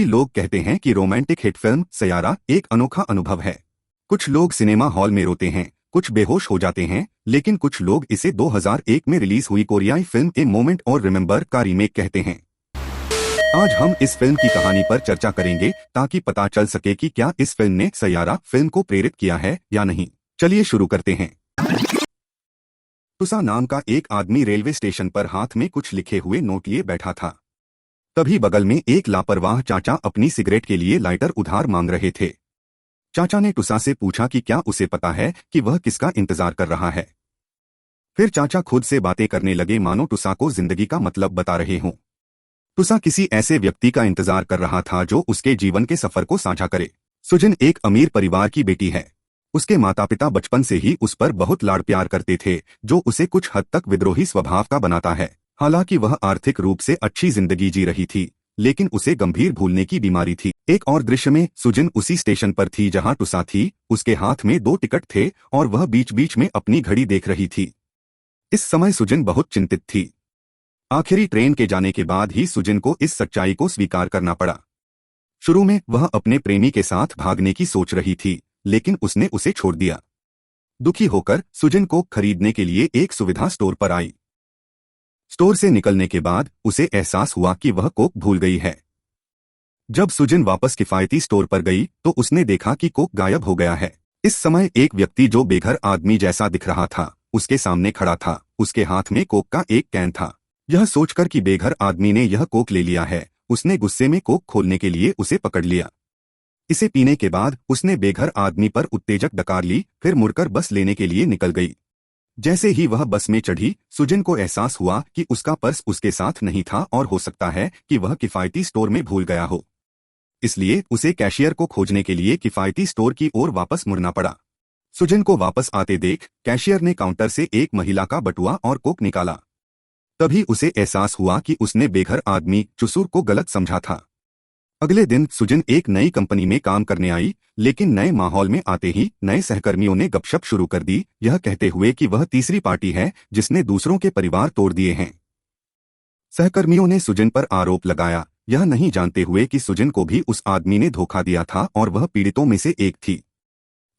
लोग कहते हैं कि रोमांटिक हिट फिल्म सयारा एक अनोखा अनुभव है। कुछ लोग सिनेमा हॉल में रोते हैं, कुछ बेहोश हो जाते हैं, लेकिन कुछ लोग इसे 2001 में रिलीज हुई कोरियाई फिल्म ए मोमेंट और रिमेंबर का रीमेक कहते हैं। आज हम इस फिल्म की कहानी पर चर्चा करेंगे ताकि पता चल सके कि क्या इस फिल्म ने सयारा फिल्म को प्रेरित किया है या नहीं। चलिए शुरू करते हैं। तुसा नाम का एक आदमी रेलवे स्टेशन पर हाथ में कुछ लिखे हुए नोट लिए बैठा था। तभी बगल में एक लापरवाह चाचा अपनी सिगरेट के लिए लाइटर उधार मांग रहे थे। चाचा ने टुसा से पूछा कि क्या उसे पता है कि वह किसका इंतजार कर रहा है। फिर चाचा खुद से बातें करने लगे मानो टुसा को जिंदगी का मतलब बता रहे हों। टुसा किसी ऐसे व्यक्ति का इंतजार कर रहा था जो उसके जीवन के सफर को साझा करे। सुजिन एक अमीर परिवार की बेटी है। उसके माता पिता बचपन से ही उस पर बहुत लाड़ प्यार करते थे, जो उसे कुछ हद तक विद्रोही स्वभाव का बनाता है। हालांकि वह आर्थिक रूप से अच्छी जिंदगी जी रही थी, लेकिन उसे गंभीर भूलने की बीमारी थी। एक और दृश्य में सुजिन उसी स्टेशन पर थी जहां टुसा थी। उसके हाथ में 2 टिकट थे और वह बीच बीच में अपनी घड़ी देख रही थी। इस समय सुजिन बहुत चिंतित थी। आखिरी ट्रेन के जाने के बाद ही सुजिन को इस सच्चाई को स्वीकार करना पड़ा। शुरू में वह अपने प्रेमी के साथ भागने की सोच रही थी, लेकिन उसने उसे छोड़ दिया। दुखी होकर सुजिन कोक खरीदने के लिए एक सुविधा स्टोर पर आई। स्टोर से निकलने के बाद उसे एहसास हुआ कि वह कोक भूल गई है। जब सुजिन वापस किफायती स्टोर पर गई तो उसने देखा कि कोक गायब हो गया है। इस समय एक व्यक्ति जो बेघर आदमी जैसा दिख रहा था उसके सामने खड़ा था। उसके हाथ में कोक का एक कैन था। यह सोचकर कि बेघर आदमी ने यह कोक ले लिया है, उसने गुस्से में कोक खोलने के लिए उसे पकड़ लिया। इसे पीने के बाद उसने बेघर आदमी पर उत्तेजक डकार ली, फिर मुड़कर बस लेने के लिए निकल गई। जैसे ही वह बस में चढ़ी, सुजिन को एहसास हुआ कि उसका पर्स उसके साथ नहीं था और हो सकता है कि वह किफायती स्टोर में भूल गया हो। इसलिए उसे कैशियर को खोजने के लिए किफायती स्टोर की ओर वापस मुड़ना पड़ा। सुजिन को वापस आते देख कैशियर ने काउंटर से एक महिला का बटुआ और कोक निकाला। तभी उसे एहसास हुआ कि उसने बेघर आदमी चुसूर को गलत समझा था। अगले दिन सुजिन एक नई कंपनी में काम करने आई, लेकिन नए माहौल में आते ही नए सहकर्मियों ने गपशप शुरू कर दी, यह कहते हुए कि वह तीसरी पार्टी है जिसने दूसरों के परिवार तोड़ दिए हैं। सहकर्मियों ने सुजिन पर आरोप लगाया, यह नहीं जानते हुए कि सुजिन को भी उस आदमी ने धोखा दिया था और वह पीड़ितों में से एक थी।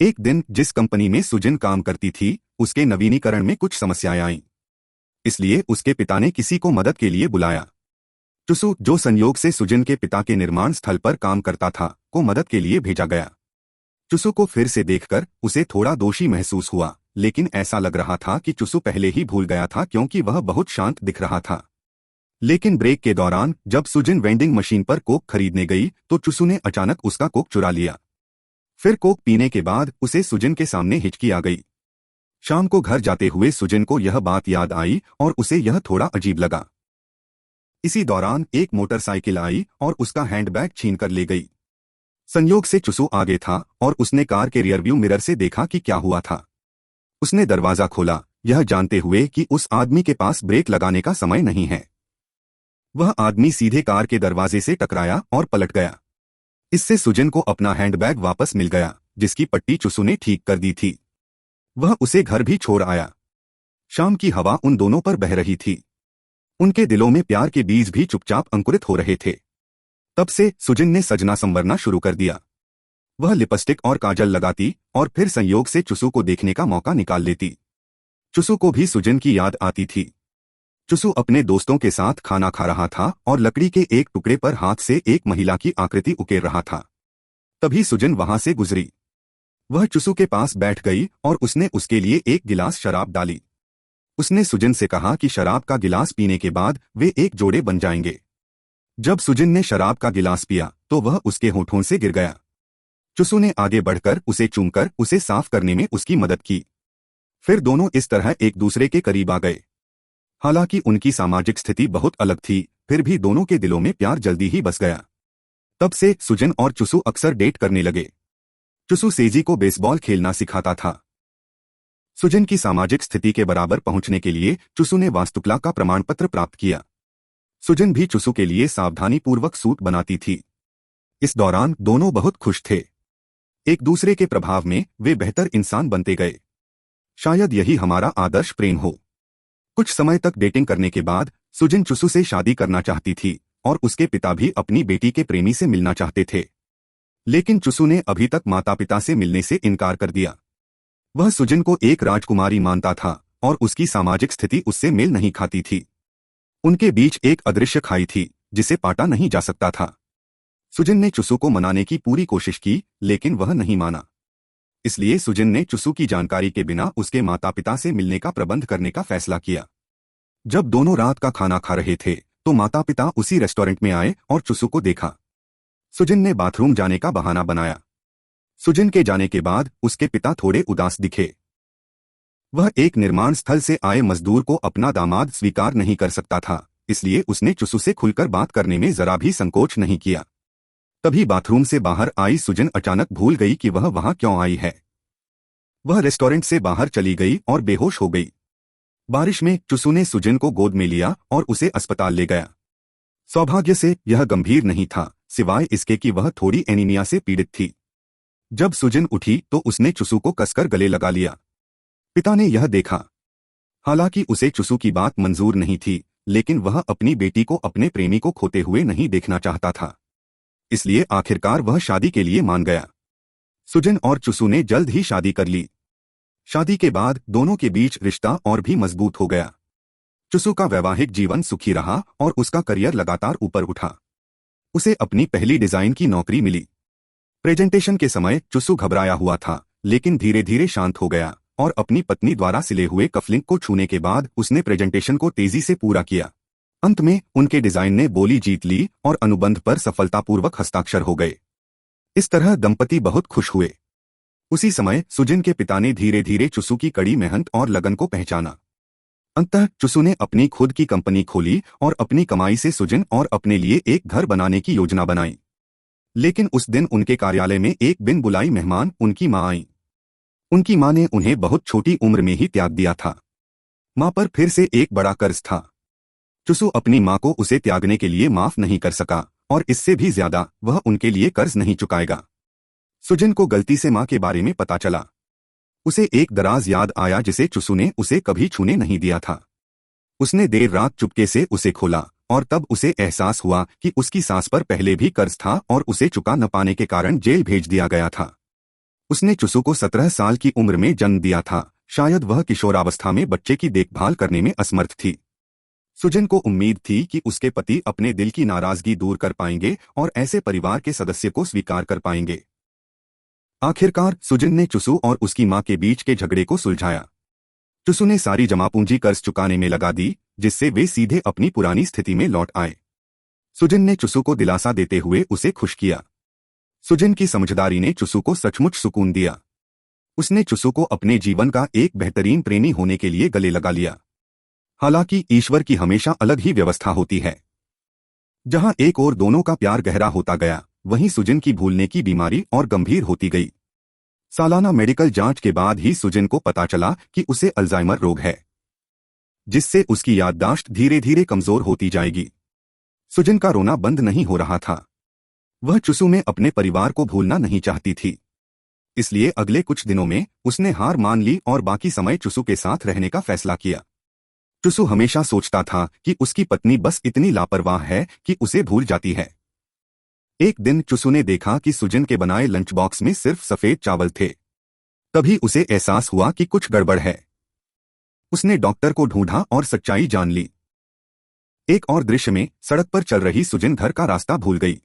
एक दिन जिस कंपनी में सुजिन काम करती थी उसके नवीनीकरण में कुछ समस्याएं आईं। इसलिए उसके पिता ने किसी को मदद के लिए बुलाया। टुसू, जो संयोग से सुजिन के पिता के निर्माण स्थल पर काम करता था, को मदद के लिए भेजा गया। टुसू को फिर से देखकर उसे थोड़ा दोषी महसूस हुआ, लेकिन ऐसा लग रहा था कि टुसू पहले ही भूल गया था क्योंकि वह बहुत शांत दिख रहा था। लेकिन ब्रेक के दौरान जब सुजिन वेंडिंग मशीन पर कोक खरीदने गई तो टुसू ने अचानक उसका कोक चुरा लिया। फिर कोक पीने के बाद उसे सुजिन के सामने हिचकी आ गई। शाम को घर जाते हुए सुजिन को यह बात याद आई और उसे यह थोड़ा अजीब लगा। इसी दौरान एक मोटरसाइकिल आई और उसका हैंडबैग छीनकर ले गई। संयोग से चुसू आगे था और उसने कार के रियरव्यू मिरर से देखा कि क्या हुआ था। उसने दरवाजा खोला, यह जानते हुए कि उस आदमी के पास ब्रेक लगाने का समय नहीं है। वह आदमी सीधे कार के दरवाजे से टकराया और पलट गया। इससे सुजिन को अपना हैंडबैग वापस मिल गया, जिसकी पट्टी चुसू ने ठीक कर दी थी। वह उसे घर भी छोड़ आया। शाम की हवा उन दोनों पर बह रही थी। उनके दिलों में प्यार के बीज भी चुपचाप अंकुरित हो रहे थे। तब से सुजिन ने सजना संवरना शुरू कर दिया। वह लिपस्टिक और काजल लगाती और फिर संयोग से चुसू को देखने का मौका निकाल लेती। चुसू को भी सुजिन की याद आती थी। चुसू अपने दोस्तों के साथ खाना खा रहा था और लकड़ी के एक टुकड़े पर हाथ से एक महिला की आकृति उकेर रहा था। तभी सुजिन वहां से गुजरी। वह चुसू के पास बैठ गई और उसने उसके लिए एक गिलास शराब डाली। उसने सुजिन से कहा कि शराब का गिलास पीने के बाद वे एक जोड़े बन जाएंगे। जब सुजिन ने शराब का गिलास पिया तो वह उसके होठों से गिर गया। चुसू ने आगे बढ़कर उसे चूमकर उसे साफ करने में उसकी मदद की। फिर दोनों इस तरह एक दूसरे के करीब आ गए। हालांकि उनकी सामाजिक स्थिति बहुत अलग थी, फिर भी दोनों के दिलों में प्यार जल्दी ही बस गया। तब से सुजिन और चुसू अक्सर डेट करने लगे। चुसू सेजी को बेसबॉल खेलना सिखाता था। सुजिन की सामाजिक स्थिति के बराबर पहुंचने के लिए चुसू ने वास्तुकला का प्रमाण पत्र प्राप्त किया। सुजिन भी चुसू के लिए सावधानीपूर्वक सूट बनाती थी। इस दौरान दोनों बहुत खुश थे। एक दूसरे के प्रभाव में वे बेहतर इंसान बनते गए। शायद यही हमारा आदर्श प्रेम हो। कुछ समय तक डेटिंग करने के बाद सुजिन चुसू से शादी करना चाहती थी, और उसके पिता भी अपनी बेटी के प्रेमी से मिलना चाहते थे। लेकिन चुसू ने अभी तक माता पिता से मिलने से इनकार कर दिया। वह सुजिन को एक राजकुमारी मानता था और उसकी सामाजिक स्थिति उससे मेल नहीं खाती थी। उनके बीच एक अदृश्य खाई थी जिसे पाटा नहीं जा सकता था। सुजिन ने चुसू को मनाने की पूरी कोशिश की, लेकिन वह नहीं माना। इसलिए सुजिन ने चुसू की जानकारी के बिना उसके माता पिता से मिलने का प्रबंध करने का फैसला किया। जब दोनों रात का खाना खा रहे थे तो माता पिता उसी रेस्टोरेंट में आए और चुसू को देखा। सुजिन ने बाथरूम जाने का बहाना बनाया। सुजिन के जाने के बाद उसके पिता थोड़े उदास दिखे। वह एक निर्माण स्थल से आए मजदूर को अपना दामाद स्वीकार नहीं कर सकता था, इसलिए उसने चुसू से खुलकर बात करने में जरा भी संकोच नहीं किया। तभी बाथरूम से बाहर आई सुजिन अचानक भूल गई कि वह वहां क्यों आई है। वह रेस्टोरेंट से बाहर चली गई और बेहोश हो गई। बारिश में चुसू ने सुजिन को गोद में लिया और उसे अस्पताल ले गया। सौभाग्य से यह गंभीर नहीं था, सिवाय इसके कि वह थोड़ी एनीमिया से पीड़ित थी। जब सुजिन उठी तो उसने चुसू को कसकर गले लगा लिया। पिता ने यह देखा। हालांकि उसे चुसू की बात मंजूर नहीं थी, लेकिन वह अपनी बेटी को अपने प्रेमी को खोते हुए नहीं देखना चाहता था। इसलिए आखिरकार वह शादी के लिए मान गया। सुजिन और चुसू ने जल्द ही शादी कर ली। शादी के बाद दोनों के बीच रिश्ता और भी मजबूत हो गया। चुसू का वैवाहिक जीवन सुखी रहा और उसका करियर लगातार ऊपर उठा। उसे अपनी पहली डिजाइन की नौकरी मिली। प्रेजेंटेशन के समय चुसू घबराया हुआ था, लेकिन धीरे धीरे शांत हो गया और अपनी पत्नी द्वारा सिले हुए कफलिंग को छूने के बाद उसने प्रेजेंटेशन को तेजी से पूरा किया। अंत में उनके डिजाइन ने बोली जीत ली और अनुबंध पर सफलतापूर्वक हस्ताक्षर हो गए। इस तरह दंपति बहुत खुश हुए। उसी समय सुजिन के पिता ने धीरे धीरे चुसू की कड़ी मेहनत और लगन को पहचाना। अंततः चुसू ने अपनी खुद की कंपनी खोली और अपनी कमाई से सुजिन और अपने लिए एक घर बनाने की योजना बनाई। लेकिन उस दिन उनके कार्यालय में एक बिन बुलाई मेहमान उनकी मां आई। उनकी मां ने उन्हें बहुत छोटी उम्र में ही त्याग दिया था। मां पर फिर से एक बड़ा कर्ज था। चुसू अपनी मां को उसे त्यागने के लिए माफ नहीं कर सका और इससे भी ज्यादा वह उनके लिए कर्ज नहीं चुकाएगा। सुजिन को गलती से मां के बारे में पता चला। उसे एक दराज याद आया जिसे चुसू ने उसे कभी छूने नहीं दिया था। उसने देर रात चुपके से उसे खोला और तब उसे एहसास हुआ कि उसकी सास पर पहले भी कर्ज था और उसे चुका न पाने के कारण जेल भेज दिया गया था। उसने चुसू को 17 साल की उम्र में जन्म दिया था। शायद वह किशोरावस्था में बच्चे की देखभाल करने में असमर्थ थी। सुजिन को उम्मीद थी कि उसके पति अपने दिल की नाराजगी दूर कर पाएंगे और ऐसे परिवार के सदस्य को स्वीकार कर पाएंगे। आखिरकार सुजिन ने चुसू और उसकी मां के बीच के झगड़े को सुलझाया। चुसू ने सारी जमापूंजी कर्ज चुकाने में लगा दी, जिससे वे सीधे अपनी पुरानी स्थिति में लौट आए। सुजिन ने चुसू को दिलासा देते हुए उसे खुश किया। सुजिन की समझदारी ने चुसू को सचमुच सुकून दिया। उसने चुसू को अपने जीवन का एक बेहतरीन प्रेमी होने के लिए गले लगा लिया। हालांकि ईश्वर की हमेशा अलग ही व्यवस्था होती है। जहां एक ओर दोनों का प्यार गहरा होता गया, वहीं सुजिन की भूलने की बीमारी और गंभीर होती गई। सालाना मेडिकल जांच के बाद ही सुजिन को पता चला कि उसे अल्जाइमर रोग है, जिससे उसकी याददाश्त धीरे धीरे कमजोर होती जाएगी। सुजिन का रोना बंद नहीं हो रहा था। वह चुसू में अपने परिवार को भूलना नहीं चाहती थी। इसलिए अगले कुछ दिनों में उसने हार मान ली और बाकी समय चुसू के साथ रहने का फैसला किया। चुसू हमेशा सोचता था कि उसकी पत्नी बस इतनी लापरवाह है कि उसे भूल जाती है। एक दिन चुसू ने देखा कि सुजिन के बनाए लंच बॉक्स में सिर्फ सफेद चावल थे। तभी उसे एहसास हुआ कि कुछ गड़बड़ है। उसने डॉक्टर को ढूंढा और सच्चाई जान ली। एक और दृश्य में सड़क पर चल रही सुजिन घर का रास्ता भूल गई।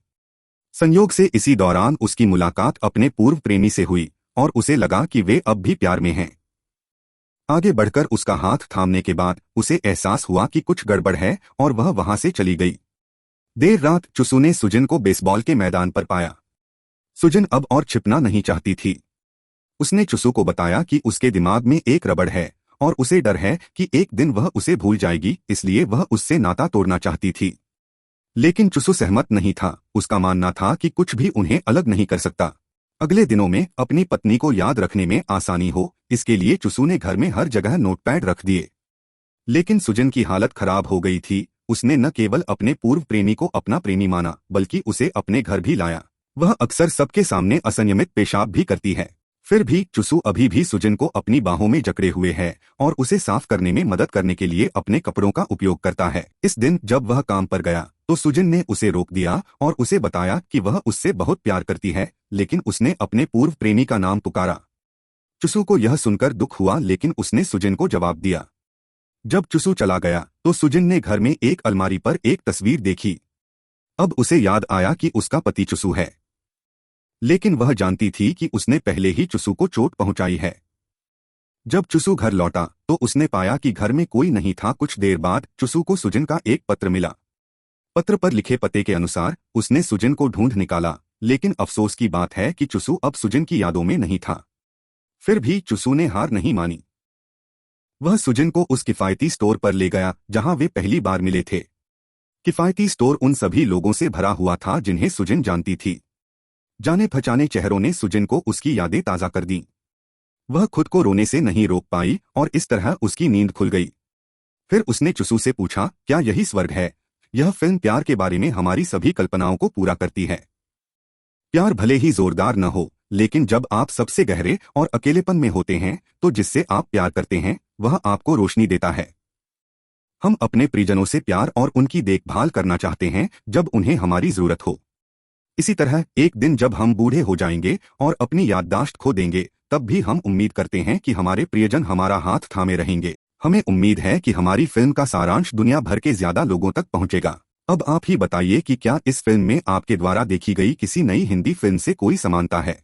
संयोग से इसी दौरान उसकी मुलाकात अपने पूर्व प्रेमी से हुई और उसे लगा कि वे अब भी प्यार में हैं। आगे बढ़कर उसका हाथ थामने के बाद उसे एहसास हुआ कि कुछ गड़बड़ है और वह वहां से चली गई। देर रात चुसू ने सुजिन को बेसबॉल के मैदान पर पाया। सुजिन अब और छिपना नहीं चाहती थी। उसने चुसू को बताया कि उसके दिमाग में एक रबड़ है और उसे डर है कि एक दिन वह उसे भूल जाएगी, इसलिए वह उससे नाता तोड़ना चाहती थी। लेकिन चुसू सहमत नहीं था। उसका मानना था कि कुछ भी उन्हें अलग नहीं कर सकता। अगले दिनों में अपनी पत्नी को याद रखने में आसानी हो, इसके लिए चुसू ने घर में हर जगह नोटपैड रख दिए। लेकिन सुजिन की हालत खराब हो गई थी। उसने न केवल अपने पूर्व प्रेमी को अपना प्रेमी माना, बल्कि उसे अपने घर भी लाया। वह अक्सर सबके सामने असंयमित पेशाब भी करती है। फिर भी चुसू अभी भी सुजन को अपनी बाहों में जकड़े हुए है और उसे साफ करने में मदद करने के लिए अपने कपड़ों का उपयोग करता है। इस दिन जब वह काम पर गया तो सुजन ने उसे रोक दिया और उसे बताया कि वह उससे बहुत प्यार करती है, लेकिन उसने अपने पूर्व प्रेमी का नाम पुकारा। चुसू को यह सुनकर दुख हुआ, लेकिन उसने सुजन को जवाब दिया। जब चुसू चला गया तो सुजन ने घर में एक अलमारी पर एक तस्वीर देखी। अब उसे याद आया कि उसका पति चुसू है, लेकिन वह जानती थी कि उसने पहले ही चुसू को चोट पहुंचाई है। जब चुसू घर लौटा तो उसने पाया कि घर में कोई नहीं था। कुछ देर बाद चुसू को सुजन का एक पत्र मिला। पत्र पर लिखे पते के अनुसार उसने सुजन को ढूंढ निकाला, लेकिन अफसोस की बात है कि चुसू अब सुजन की यादों में नहीं था। फिर भी चुसू ने हार नहीं मानी। वह सुजन को उस किफायती स्टोर पर ले गया जहां वे पहली बार मिले थे। किफायती स्टोर उन सभी लोगों से भरा हुआ था जिन्हें सुजन जानती थी। जाने पहचाने चेहरों ने सुजन को उसकी यादें ताज़ा कर दी। वह खुद को रोने से नहीं रोक पाई और इस तरह उसकी नींद खुल गई। फिर उसने चुसू से पूछा, क्या यही स्वर्ग है? यह फिल्म प्यार के बारे में हमारी सभी कल्पनाओं को पूरा करती है। प्यार भले ही जोरदार न हो, लेकिन जब आप सबसे गहरे और अकेलेपन में होते हैं तो जिससे आप प्यार करते हैं वह आपको रोशनी देता है। हम अपने परिजनों से प्यार और उनकी देखभाल करना चाहते हैं जब उन्हें हमारी जरूरत हो। इसी तरह एक दिन जब हम बूढ़े हो जाएंगे और अपनी याददाश्त खो देंगे, तब भी हम उम्मीद करते हैं कि हमारे प्रियजन हमारा हाथ थामे रहेंगे। हमें उम्मीद है कि हमारी फिल्म का सारांश दुनिया भर के ज्यादा लोगों तक पहुंचेगा। अब आप ही बताइए कि क्या इस फिल्म में आपके द्वारा देखी गई किसी नई हिंदी फिल्म से कोई समानता है।